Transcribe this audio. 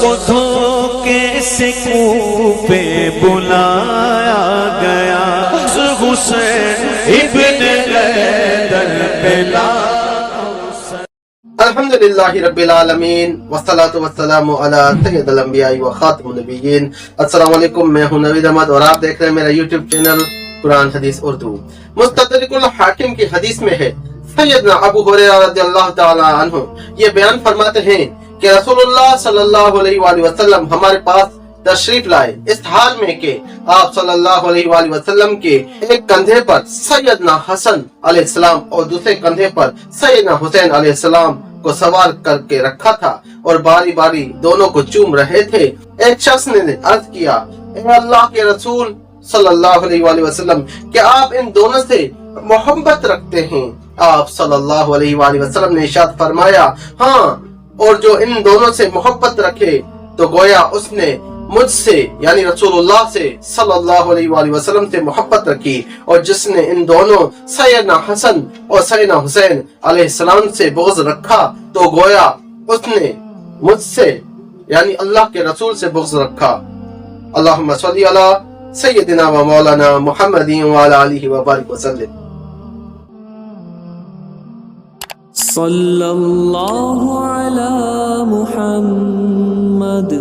کو دھوکے سے کوفے بلایا گیا، حسین ابن حیدر پہ الحمدللہ رب العالمین والصلاة والسلام علی سید الانبیاء و خاتم النبیین۔ السلام علیکم، میں ہوں نوید احمد اور آپ دیکھ رہے ہیں میرا یوٹیوب چینل قرآن حدیث اردو۔ مستدرک الحاکم کی حدیث میں ہے، سیدنا ابو ہریرہ رضی اللہ تعالی عنہ یہ بیان فرماتے ہیں کہ رسول اللہ صلی اللہ علیہ وآلہ وسلم ہمارے پاس تشریف لائے، اس حال میں کہ آپ صلی اللہ علیہ وآلہ وسلم کے ایک کندھے پر سیدنا حسن علیہ السلام اور دوسرے کندھے پر سیدنا حسین علیہ السلام کو سوار کر کے رکھا تھا اور باری باری دونوں کو چوم رہے تھے۔ ایک شخص نے عرض کیا، اے اللہ کے رسول صلی اللہ علیہ وآلہ وسلم، کیا آپ ان دونوں سے محبت رکھتے ہیں؟ آپ صلی اللہ علیہ وآلہ وسلم نے ارشاد فرمایا، ہاں، اور جو ان دونوں سے محبت رکھے تو گویا اس نے مجھ سے یعنی رسول اللہ سے صلی اللہ علیہ وآلہ وسلم سے محبت رکھی، اور جس نے ان دونوں سیدنا حسن اور سیدنا حسین علیہ السلام سے بغض رکھا تو گویا اس نے مجھ سے یعنی اللہ کے رسول سے بغض رکھا۔ اللہم صلی علی سیدنا و مولانا محمد وعلی آلہ وبارک وسلم۔ صلی اللہ علی محمد۔